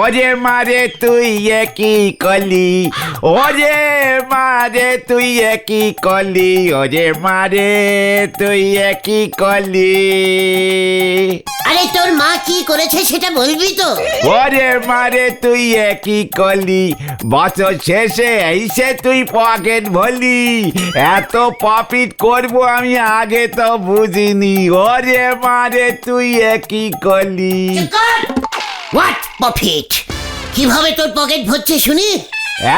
ওরে মারে তুই কি কলি, ওরে মারে তুই কি কলি, ওরে মারে তুই কি কলি। আরে তোর মা কি করেছে সেটা বলবি তো? ওরে মারে তুই কি কলি, বছর শেষে এসে তুই পকেট ভরলি, এত প্রফিট করব আমি আগে তো বুঝিনি। ওরে মারে তুই কি কলি। What profit? কিভাবে তোর পকেট ভরছে শুনি?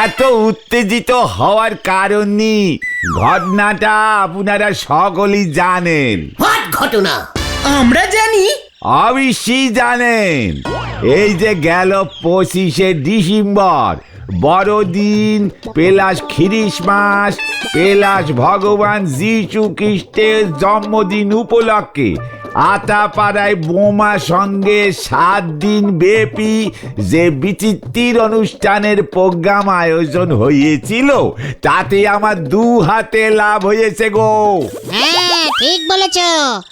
এত উত্তেজিত হওয়ার কারণ নেই, ঘটনাটা আপনারা সকলেই জানেন। হোয়াট ঘটনা? আমরা জানি। অবশ্যই জানেন। এই যে গেল 25শে ডিসেম্বর, বড়দিন প্লাস খ্রিসমাস প্লাস ভগবান যীশু খ্রিস্টের জন্মদিন উপলক্ষে আতাপাড়ায় বোমা সঙ্গে 7 দিন ব্যাপী যে বিচিত্র অনুষ্ঠানের প্রোগ্রাম আয়োজন হয়েছিল, তাতে আমার 2 হাতে লাভ হয়েছে গো। হ্যাঁ ঠিক বলেছ।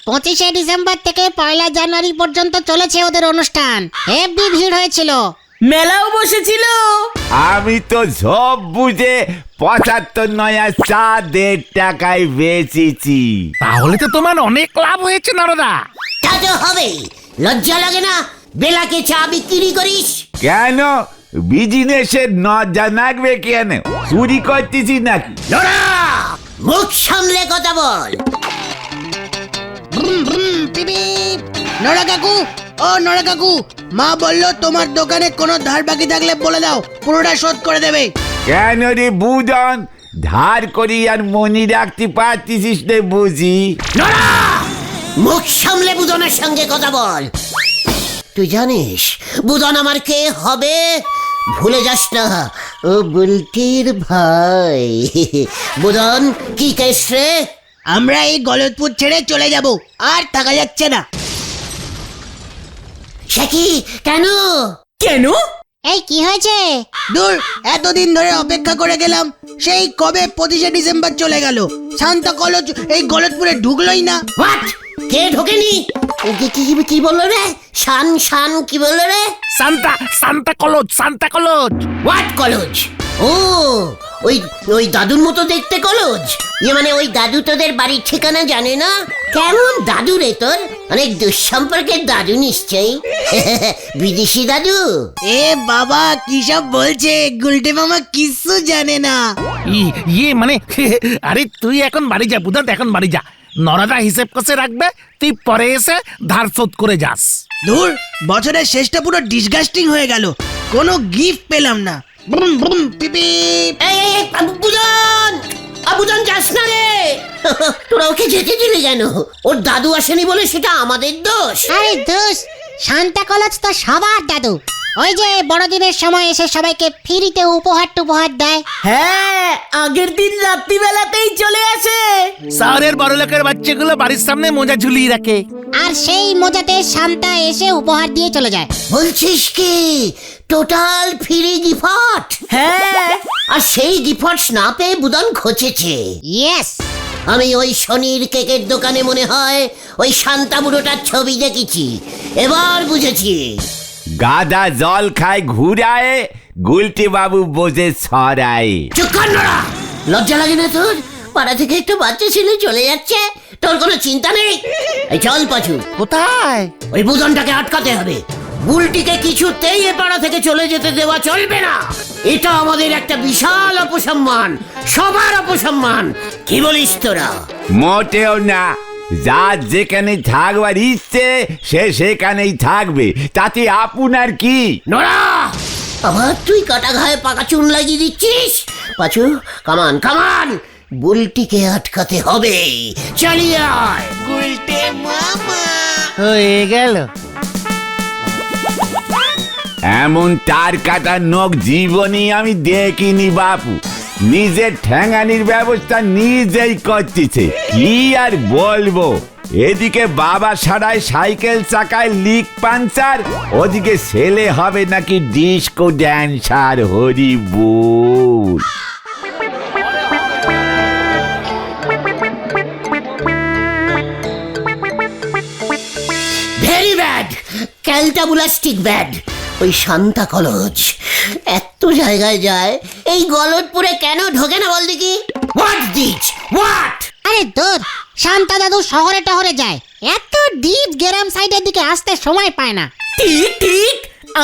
25শে ডিসেম্বর থেকে 1 জানুয়ারি পর্যন্ত চলেছে ওদের অনুষ্ঠান। হেভি ভিড় হয়েছিল, মেলাও বসেছিল। আমি তো সব বুঝে 75 নয়া চা 1.5 টাকায় বেচেছি। তাহলে তো তোমার অনেক লাভ হয়েছে নরদা। তা তো হবেই। লজ্জা লাগে না বেলাকে চা বিক্রি করিস? কেন বিজনেসের নজা নাকবে কেন? চুরি করতেছি নাকি? নোরা, মুখ সামলে কথা বল। নড়া কাকু, ও নড়া কাকু, মা বললো তোমার দোকানে কোনো ধার বাকি থাকলে বলে দাও, পুরোটা শোধ করে দেবে। কেন রে বুদন, ধার করি আর মনি রাখতে পারতিস রে বুঝি? নোরা, মুখ সামলে বুদনের সঙ্গে কথা বল। তুই জানিস বুদন আমার কে হবে? ভুলে যাস না, ও বুলটির ভাই। বুদন কি কেস রে? আমরা এই গলতপুর ছেড়ে চলে যাব, আর থাকা যাচ্ছে না। সে কি? কেন? কেন? এই কি হয়েছে? দূর, এতদিন ধরে অপেক্ষা করে গেলাম, সেই কবে 25শে ডিসেম্বর চলে গেল, শান্তা কলেজ এই গলতপুরে ঢুকলোই না। হোয়াট? কে ঢোকেনি? কি বললো রে? শান কি বললো রে? সান্তা কলেজ। What college? ও, ওই দাদুর মতো দেখতে কলেজ? মানে ওই দাদু তোদের বাড়ির ঠিকানা জানে না? কেমন দাদু রে তোর? অনেক দুঃসম্পর্কের দাদু নিশ্চয়ই। বিদেশি দাদু? এ বাবা কি সব বলছে, গুলটে মামা কিচ্ছু জানে না। মানে আরে তুই এখন বাড়ি যা বুধন, এখন বাড়ি যা। নরদা হিসেব কষে রাখবে, তুই পরে এসে ধার শোধ করে যাস। দূর, বছরের শেষটা পুরো ডিসগাস্টিং হয়ে গেল, কোনো গিফট পেলাম না। বুম বুম পিপি। এই বুদন যাস না রে। তোরা ওকে যেতে দিলে কেন? ওর দাদু আসেনি বলে সেটা আমাদের দোষ? আরে দোষ, শান্তা কলেজ তো সবার দাদু। ওই যে বড়দিনের সময় এসে সবাইকে ফ্রিতে উপহার দেয়। হ্যাঁ, আগের দিন রাত্রিবেলাতেই চলে আসে। শহরের বড় লোকের বাচ্চাগুলো বাড়ির সামনে মোজা ঝুলিয়ে রাখে, আর সেই মজাতে শান্তা এসে উপহার দিয়ে চলে যায়। বলছিস কি টোটাল ফ্রি গিফট? হ্যাঁ, আর সেই গিফট না পেয়ে বুদন খোঁচেছে। ইয়েস। আমি ওই শনির কেকের দোকানে মনে হয় ওই শান্তা বুড়োটার ছবি দেখেছি, এবার বুঝেছি। গাদা জল খায় ঘুরায়, গুলটি বাবু বোঝে ছড়ায়। চুপ কর নোরা, লজ্জা লাগে না তোর? পাড়া থেকে একটু বাচ্চা ছেলে চলে যাচ্ছে, তোর কোনো চিন্তা নেই? এই চল পাচু। কোথায়? ওই বুদনটাকে আটকাতে হবে। বুলটিকে কিছুতেই এ পাড়া থেকে চলে যেতে দেওয়া চলবে না। এটা আমাদের একটা বিশাল অপসম্মান, সবার অপসম্মান। কি বলিস তোরা? মোটেও না, যার যেখানে থাকবার ইচ্ছে সে সেখানেই থাকবে, তাতে আপনার কি? নোরা, আবার তুই কাটা ঘায়ে পাকা চুন লাগিয়ে দিচ্ছিস? পাচু, কামান, বুলটিকে আটকাতে হবে। চালিয়ে আয়। হয়ে গেল। এমন তার কাটা নখ জীবনে আমি দেখিনি বাপু। নিজের ঠ্যাঙানির ব্যবস্থা নিজেই করতেছে, কি আর বলবো। এদিকে বাবা সারায় সাইকেল চাকায় লিক পাঞ্চার, ওদিকে ছেলে হবে নাকি ডিস্কো ড্যান্সার। হরি বল। Very bad. ব্যাড, ক্যালটাবুলাস্টিক ব্যাড। ওই শান্তা কলেজ এত জায়গায় যায়, এই গলতপুরে কেন ঢোকে না বল দেখি? What this what? আরে দূর, শান্তা দাদু শহরে টহরে যায়, এত ডিপ গ্রাম সাইডের দিকে আসতে সময় পায় না। ঠিক ঠিক,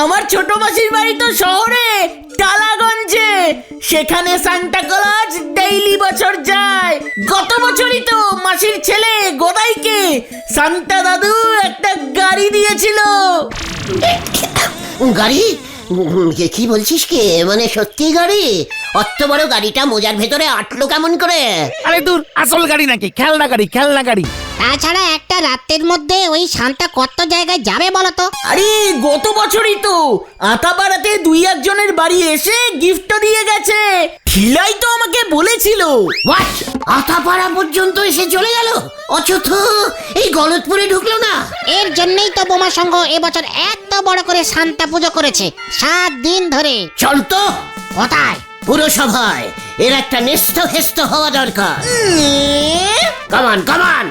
আমার ছোট মাসির বাড়ি তো শহরে, টালাগঞ্জে। সেখানে সান্টা ক্লজ ডেইলি বছর যায়। গত বছরই তো মাসির ছেলে গোদাইকে সান্টা দাদু একটা গাড়ি দিয়েছিল। গাড়ি? কি বলছিস কি? মানে সত্যি গাড়ি? অত বড় গাড়িটা মোজার ভেতরে আটলো কেমন করে? আরে দূর, আসল গাড়ি নাকি? খেলনা গাড়ি, খেলনা গাড়ি। তাছাড়া একটা রাতের মধ্যে ওই শান্তা কত জায়গায় যাবে বলতো? আরে গত বছরই তো আতাপাড়াতে 2-1 বাড়ি এসে গিফট দিয়ে গেছে। ঠিলাই তো আমাকে বলেছিল। হোয়াট? আতাপাড়া পর্যন্ত এসে চলে গেল? অচথ এই গলতপুরে ঢুকলো না? এর জন্যই তো বোমা সংঘ এবছর এত বড় করে শান্তা পুজো করেছে 7 দিন ধরে। চল তো। কোথায়? পুরসভায় এর একটা নেস্ত হেস্ত হওয়া দরকার। কামান কামান।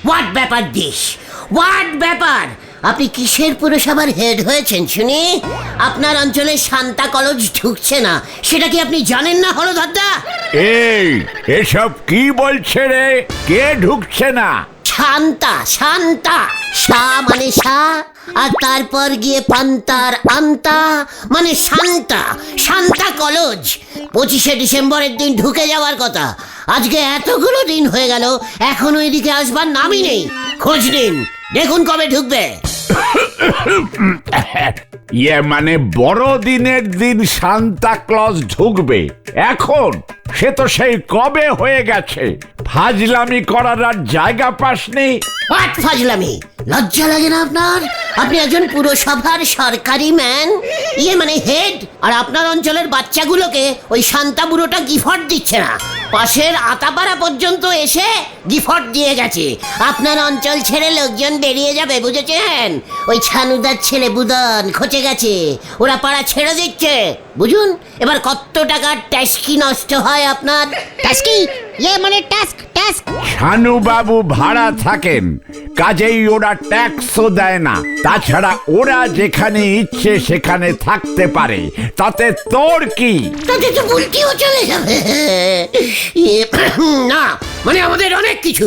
হোয়াট ব্যাপার দিস? হোয়াট ব্যাপার? আপনি কিসের পুরসভার হেড হয়েছেন শুনি? আপনার অঞ্চলে শান্তা কলেজ ঢুকছে না, সেটা কি আপনি জানেন না হলধরদা? এই এসব কি বলছে রে? কে ঢুকছে না? শান্তা, শান্তা। সা মানে সা, আর তারপর গিয়ে পান্তার আন্তা মানে শান্তা। শান্তা কলেজ 25শে ডিসেম্বরের দিন ঢুকে যাওয়ার কথা। আজকে এতগুলো দিন হয়ে গেল, এখনো এদিকে আসবার নামই নেই। খোঁজ নিন, দেখুন কবে ঢুকবে। ইয়ে মানে বড়দিনের দিন সান্তা ক্লজ ঢুকবে এখন? সে তো সেই কবে হয়ে গেছে। ফাজলামি করার আর জায়গা পাসনি। হোয়াট ফাজলামি? লজ্জা লাগে না আপনার? আপনি একজন পুরসভার সরকারি ম্যান, ইয়ে মানে হেড, আর আপনার অঞ্চলের বাচ্চাগুলোকে ওই শান্তা বুড়োটা গিফট দিচ্ছে না। পাশের আতাপাড়া পর্যন্ত এসে গিফট দিয়ে গেছে। আপনার অঞ্চল ছেড়ে লোকজন বেরিয়ে যাবে, বুঝেছেন? ওই ছানুদার ছেলে বুদন খচে গেছে, ওরা পাড়া ছেড়ে দিচ্ছে। বুঝুন এবার কত টাকার ট্যাক্সি নষ্ট হয় আপনার। টাস্কি? ইয়ে মানে টাস্ক, টাস্ক। শানু বাবু ভাড়া থাকেন, কাজেই ওরা ট্যাক্সও দেয় না। তাছাড়া ওরা যেখানে ইচ্ছে সেখানে থাকতে পারে, তাতে তোর কি? তাতে তো উল্টিও চলে যাবে। না মানে আমাদের অনেক কিছু।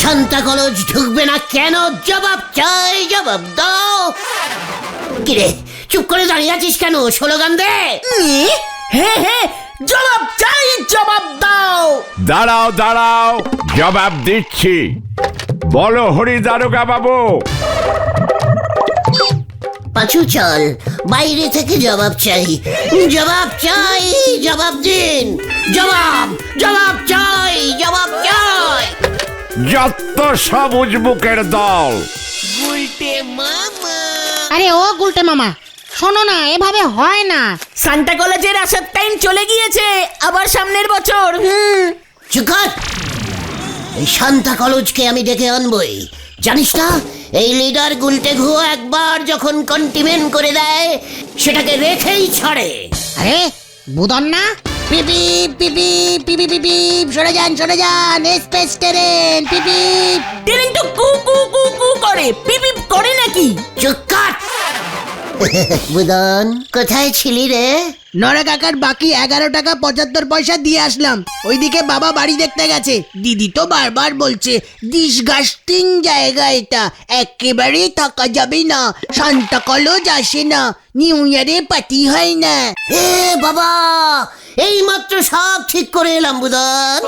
শান্তা কলেজ ঢুকবে না কেন? জবাব চাই, জবাব দাও। কিরে চুপ করে দাঁড়িয়ে আছিস কেন? স্লোগান দে। হ্যাঁ হ্যাঁ, জবাব চাই, জবাব দাও। দাঁড়াও দাঁড়াও, জবাব দিচ্ছি। বলো হরি দারোগা বাবু। পাঁচু চল, বাইরে থেকে জবাব চাই। জবাব চাই, জবাব দিন। জবাব, জবাব চাই, জবাব চাই। যত সবুজ বুকের দল। আরে ও গুলটে মামা, শোনো না, এভাবে হয় না। সান্টা কলেজের আসার টাইম চলে গিয়েছে, আবার সামনের বছর। চুপ কর। এই শান্তা কলেজকে আমি ডেকে আনবই, জানিস না? এই লিডার গুলটে ঘুয়ো একবার যখন কন্টিমেন্ট করে দেয়, সেটাকে রেখেই ছাড়ে। আরে বুদন না? পিপি পিপি পিপি পিপি, সরে যান সরে যান, এক্সপ্রেস ট্রেন পিপি। ট্রেন তো কু কু কু কু করে, পিপ করে নাকি? চুপ কর। বুদন কোথায় ছিলি রে? নরা কাকার বাকি 11 টাকা 75 পয়সা দিয়ে আসলাম। ওইদিকে বাবা বাড়ি দেখতে গেছে। দিদি তো বারবার বলছে ডিসগাস্টিং জায়গা এটা, একেবারে থাকা যাবে না, শান্তা কলেজ আসে না, নিউ ইয়ারে পার্টি হয় না। এ বাবা, এই মাত্র সব ঠিক করে এলাম বুদন।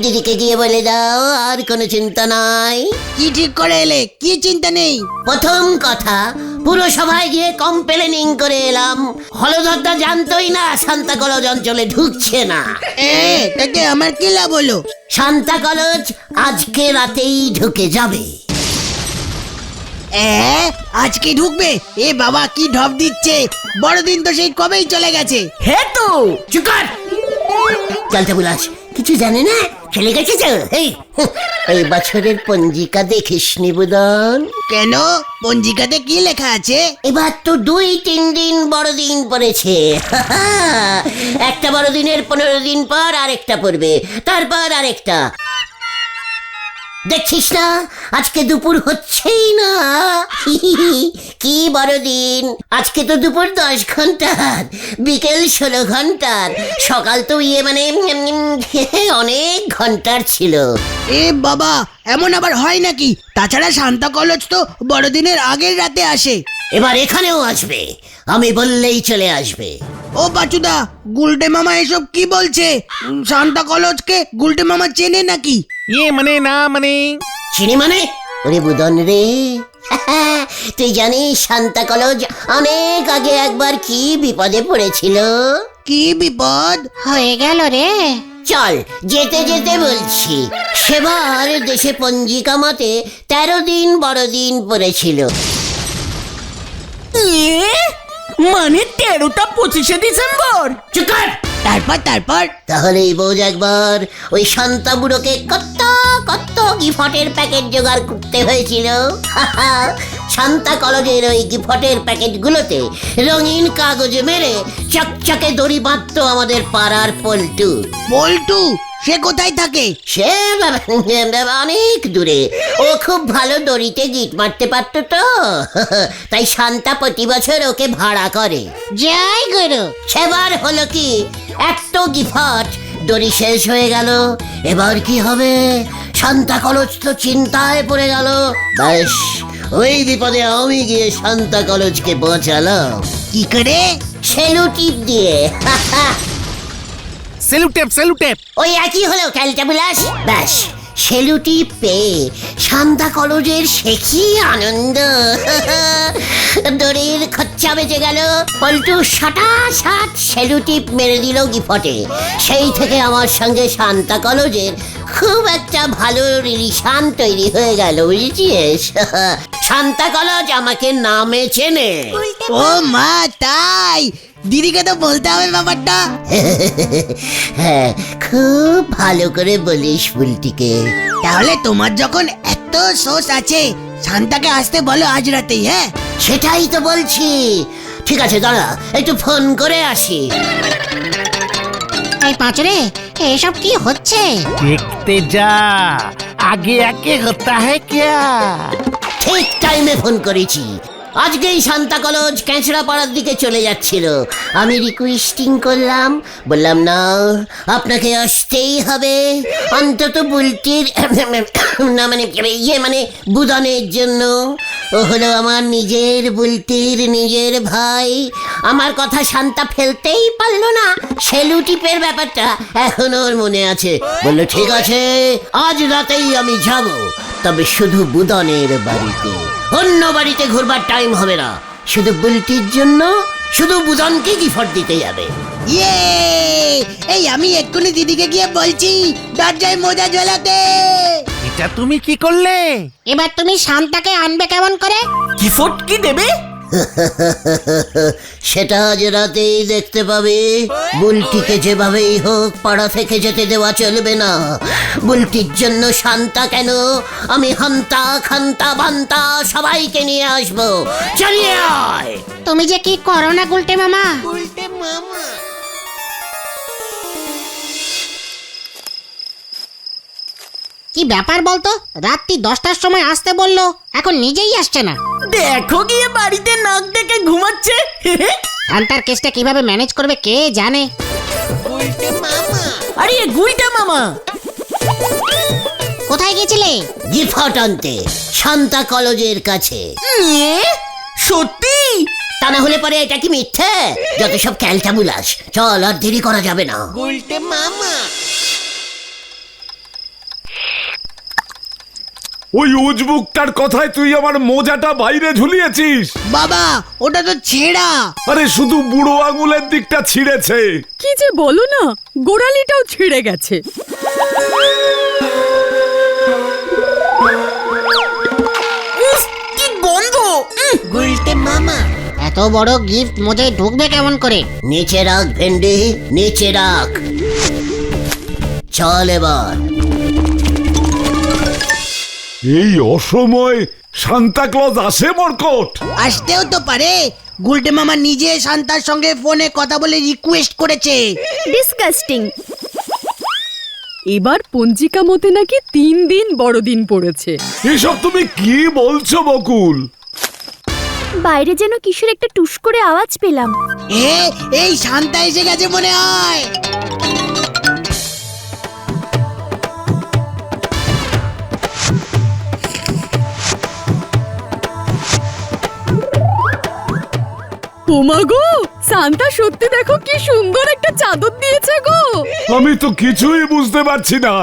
দিদিকে গিয়ে বলে দাও আর কোনো চিন্তা নাই। কি ঠিক করে এলে? কি চিন্তা নেই? প্রথম কথা, পুরসভায় গিয়ে কমপ্লেনিং করে এলাম। হলধরদা জানতোই না শান্তা কলেজ অঞ্চলে ঢুকছে না। তাতে আমার কি লাভ হলো? শান্তা কলেজ আজকে রাতেই ঢুকে যাবে। আজকে ঢুকবে? এ বাবা কি ঢপ দিচ্ছে! বড়দিন তো সেই কবেই চলে গেছে। হ্যাঁ তো। চুপ কর। চলতে বুলাস কিছু জানে না, চলে গেছে তো এই বছরের পঞ্জিকা দেখিসনি বুদন? কেন পঞ্জিকাতে কি লেখা আছে? এবার তো 2-3 দিন বড়দিন পড়েছে। একটা বড়দিনের 15 দিন পর আরেকটা পড়বে, তারপর আরেকটা। দেখছিস না আজকে দুপুর হচ্ছেই না। কি বড়দিন! আজকে তো দুপুর 10 ঘন্টার, বিকেল 16 ঘন্টার, সকাল তো অনেক ঘন্টার ছিল। এ বাবা, এমন আবার হয় নাকি? তাছাড়া সান্তা কলজ তো বড়দিনের আগের রাতে আসে। এবার এখানেও আসবে, আমি বললেই চলে আসবে। ও বাচুদা, গুলটে মামা এসব কি বলছে? সান্তা কলজকে গুলটে মামা চেনে নাকি? চিনি মানে? ওরে বুদন রে, তুই জানিস সান্তা কলজ অনেক আগে একবার কি বিপদে পড়েছিল? কি বিপদ হয়ে গেল রে? চল যেতে যেতে বলছি। সেবার দেশে পঞ্জিকা মতে 13 দিন বড়দিন পড়েছিল। মানে 13টা 25শে ডিসেম্বর? চুপ কর! তারপর তাহলেই বোঝ একবার ওই শান্তা বুড়োকে কত কত গিফটের প্যাকেট জোগাড় করতে হয়েছিল। শান্তা কলেজের ওই গিফটের প্যাকেটগুলোতে রঙিন কাগজ মেরে চকচকে দড়ি বাঁধতো আমাদের পাড়ার পল্টু। বল্টু সে কোথায় থাকে? সে অনেক দূরে। ও খুব ভালো দড়িতে গিট মারতে পারতো তো, তাই শান্তা প্রতি বছর ওকে ভাড়া করে। জয় গুরু। সেবার হলো কি, এত গিফট দড়ি শেষ হয়ে গেল। এবার কি হবে? শান্তা কলেজ তো চিন্তায় পড়ে গেল। ব্যাস ওই বিপদে আমি গিয়ে শান্তা কলেজকে বাঁচালাম। কি করে? সেলু টিপ দিয়ে। সেলুটেপ। ওই একই হলো ক্যালটা বুলাস। ব্যাস সেলুটি পেয়ে শান্তা কলেজের সে কি আনন্দ! দড়ির খরচা বেঁচে গেল। পল্টু সাট সেলুটিপ মেরে দিল গিফটে। সেই থেকে আমার সঙ্গে শান্তা কলেজের খুব একটা ভালো রিলেশন তৈরি হয়ে গেল, বুঝেছিস? শান্তা কলেজ আমাকে নামে চেনে। ও মা, তাই? দিদিকে তো বলতে হবে ব্যাপারটা। হ্যাঁ, খুব ভালো করে বলিস বুলটিকে। তাহলে তোমার যখন এত সোর্স আছে, শান্তাকে আসতে বলো আজ রাতেই। হ্যাঁ, সেটাই তো বলছি। ঠিক আছে, দাঁড়া একটু ফোন করে আসি। এই পাঁচরে, এসব কি হচ্ছে? দেখতে যা, আগে আগে হতা হ্যায় ক্যা? ঠিক টাইমে ফোন করেছি। আজকেই শান্তা কলেজ ক্যাঁচড়া পাড়ার দিকে চলে যাচ্ছিল। আমি রিকোয়েস্টিং করলাম, বললাম না আপনাকে আসতেই হবে, অন্তত বুলটির না মানে বুদনের জন্য। ও হলো আমার নিজের বুলটির নিজের ভাই। আমার কথা শান্তা ফেলতেই পারলো না। সেলু টিপের ব্যাপারটা এখনো ওর মনে আছে। বললো ঠিক আছে, আজ রাতেই আমি যাব, তবে শুধু বুদনের বাড়িতে, অন্য বাড়িতে ঘুরবার টাইম হবে না। শুধু বুলটির জন্য, শুধু বুদনকে গিফট দিতে যাবে। ইয়ে, এই আমি এক্ষুনি দিদিকে গিয়ে বলছি দরজায় মোজা ঝোলাতে। এটা তুমি কি করলে? এবার তুমি শান্তাকে আনবে কেমন করে? গিফট কি দেবে? সেটা আজ রাতেই দেখতে পাবে। বুলটিকে যেভাবেই হোক পাড়া থেকে যেতে দেওয়া চলবে না। বুলটির জন্য শান্তা কেন, আমি হান্তা খান্তা বান্তা সবাইকে নিয়ে আসবো। চালিয়ে আয়। তুমি যে কি করো না গুলটে মামা। কি ব্যাপার বলতো? রাত্রি 10টার সময় আসতে বললো, এখন নিজেই আসছে না। দেখো গিয়ে বাড়িতে নাক ডেকে ঘুমাচ্ছে। শান্তার কেসটা কিভাবে ম্যানেজ করবে কে জানে। আরে গুলটা মামা, কোথায় গেছিলে? গিফট আনতে শান্তা কলেজের কাছে। সত্যি? তা না হলে পরে এটা কি মিথ্যে? যত সব ক্যালটা বুলাস। চল, আর দেরি করা যাবে না। ওই উজবুকটার কথায় তুই আমার মোজাটা বাইরে ঝুলিয়েছিস। বাবা, ওটা তো ছেঁড়া। আরে শুধু বুড়ো আঙুলের দিকটা ছিঁড়েছে। কি যে বলো না, গোড়ালিটাও ছিঁড়ে গেছে। উফ, কি গন্ধ! এত বড় গিফট মোজায় ঢুকবে কেমন করে? নিচে রাখ ভেন্ডি, নিচে রাখ। চল এবার। এই অসময় সান্তা ক্লজ আসে মরকট? আসতেও তো পারে। গুলটে মামা নিজে শান্তার সঙ্গে ফোনে কথা বলে রিকোয়েস্ট করেছে। ডিসকাস্টিং। এবার পঞ্জিকা মতে নাকি 3 দিন বড়দিন পড়েছে। এসব তুমি কি বলছো বকুল? বাইরে যেন কিসের একটা টুস করে আওয়াজ পেলাম। এই শান্তা এসে গেছে মনে হয়। ওমা গো, সান্তা সত্যি দেখো কি সুন্দর একটা চাদর দিয়েছে গো। আমি তো কিছুই বুঝতে পারছি না।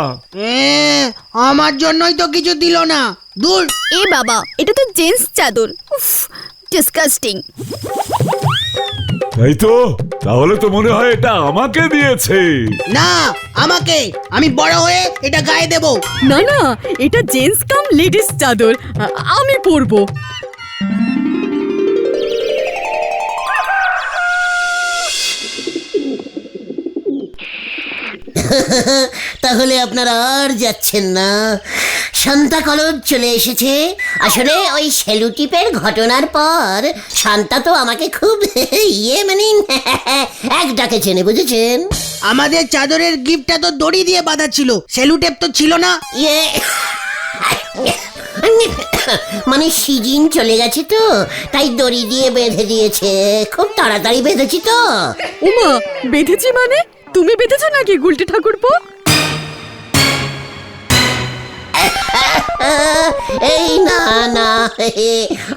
আমার জন্যই তো কিছু দিল না। দূর। এ বাবা, এটা তো জেন্টস চাদর। উফ, ডিসকাস্টিং। তাই তো, তাহলে তো মনে হয় এটা আমাকে দিয়েছে। না, আমাকে। আমি বড় হয়ে এটা গায়ে দেব। না না, এটা জেন্টস কাম লেডিস চাদর, আমি পরবো। তাহলে আপনারা আর যাচ্ছেন না? শান্তা কলেজ চলে এসেছে। আসলে ওই সেলুটিপের ঘটনার পর শান্তা তো আমাকে খুব এক ডাকে চেনে, বুঝেছেন? আমাদের চাদরের গিফটটা তো দড়ি দিয়ে বাঁধা ছিল, সেলুটেপ তো ছিল না। মানে সিজন চলে গেছে তো, তাই দড়ি দিয়ে বেঁধে দিয়েছে। খুব তাড়াতাড়ি বেঁধেছি তো। ওমা, বেঁধেছি মানে? তুমি বেঁধেছো নাকি গুলটে ঠাকুরপো? এই না না,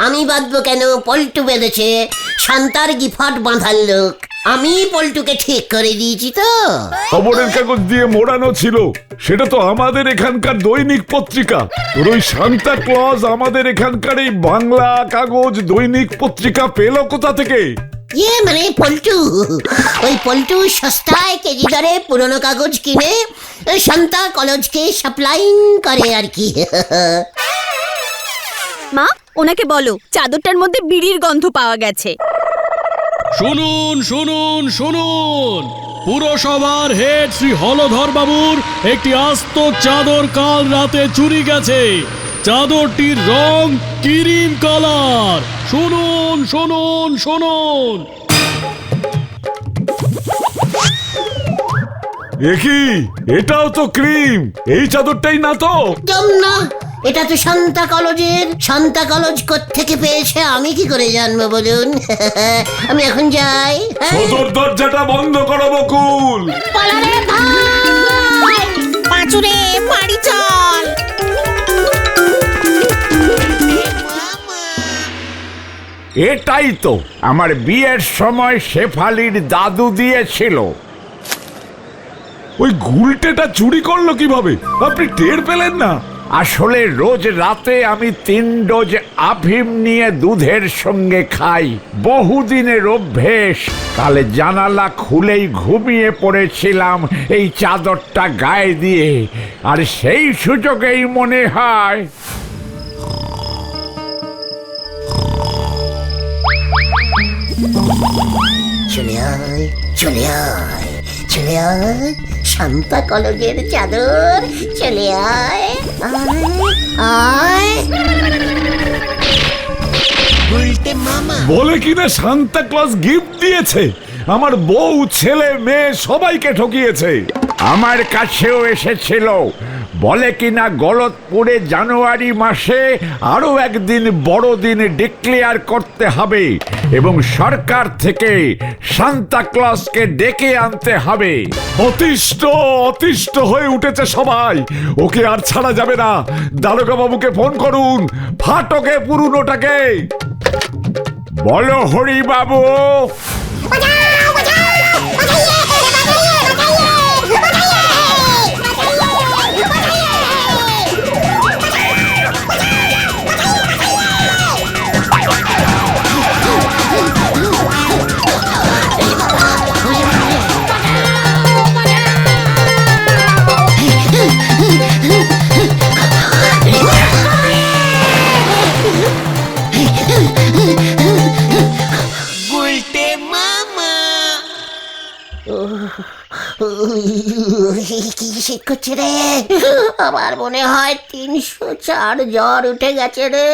আমি বাঁধবো কেন? পল্টু বেঁধেছে, শান্তার গিফট বাঁধার লোক। আমি পল্টুকে ঠিক করে দিয়েছি তো। খবরের কাগজ দিয়ে মোড়ানো ছিল, সেটা তো আমাদের এখানকার দৈনিক পত্রিকা। তোর ওই সান্তা ক্লজ আমাদের এখানকার এই বাংলা কাগজ দৈনিক পত্রিকা পেল কোথা থেকে? মানে পল্টু, ওই পল্টু সস্তায় কেজি দরে পুরনো কাগজ কিনে শান্তা কলেজকে সাপ্লাইং করে আর কি। মা, ওনাকে বলো চাদরটার মধ্যে বিড়ির গন্ধ পাওয়া গেছে। শুনুন শুনুন শুনুন, পুরসভার হেড শ্রী হলধর বাবুর একটি আস্ত চাদর কাল রাতে চুরি গেছে। চাদরটির রং ক্রিম কালার। শুনুন শুনুন শুনুন। কি এটাও তো ক্রিম? এই চাদরটাই না তো? একদম না, এটা তো শান্তা কলেজের। শান্তা কলেজ কোত্থেকে পেয়েছে আমি কি করে জানবো বলুন? আমি এখন যাই। সদর দরজাটা বন্ধ করো বকুল। পালারে ভাই, পাঁচুরে বাড়ি চল। এটাই তো আমার বিয়ের সময় শেফালির দাদু দিয়েছিল। ওই গুলটেটা চুরি করলো কিভাবে? আপনি টের পেলেন না? আসলে রোজ রাতে আমি 3 ডোজ আফিম নিয়ে দুধের সঙ্গে খাই, বহুদিনের অভ্যেস। কালে জানালা খুলেই ঘুমিয়ে পড়েছিলাম এই চাদরটা গায়ে দিয়ে, আর সেই সুযোগেই মনে হয় চলে আয়, চলে আয়, চলে আয়, শান্তা কলেজের চাদর। চলে আয়, আয়, আয়। বলে কিনা সান্তা ক্লজ গিফট দিয়েছে। আমার বউ, ছেলে, মেয়ে সবাইকে ঠকিয়েছে। আমার কাছেও এসেছিল, বলে কিনা গলতপুরে জানুয়ারি মাসে আরো একদিন বড়দিন ডিক্লেয়ার করতে হবে এবং সরকার থেকে সান্তা ক্লজকে ডেকে আনতে হবে। অতিষ্ঠ অতিষ্ঠ হয়ে উঠেছে সবাই। ওকে আর ছাড়া যাবে না। দারোগা বাবুকে ফোন করুন, ফাটকে পুরুনোটাকে। বলো হরি বাবু। কি শীত করছে রে, আমার মনে হয় 304 জ্বর উঠে গেছে রে।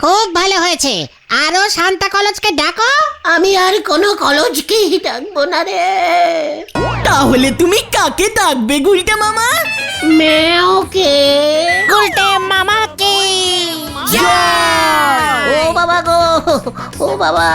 খুব ভালো হয়েছে, আরো সান্তা কলেজকে ডাকো। আমি আর কোনো কলেজকেই ডাকবো না রে। তাহলে তুমি কাকে ডাকবে গুলটে মামা? মেওকে। গুলটে মামাকে ও বাবা গো, ও বাবা।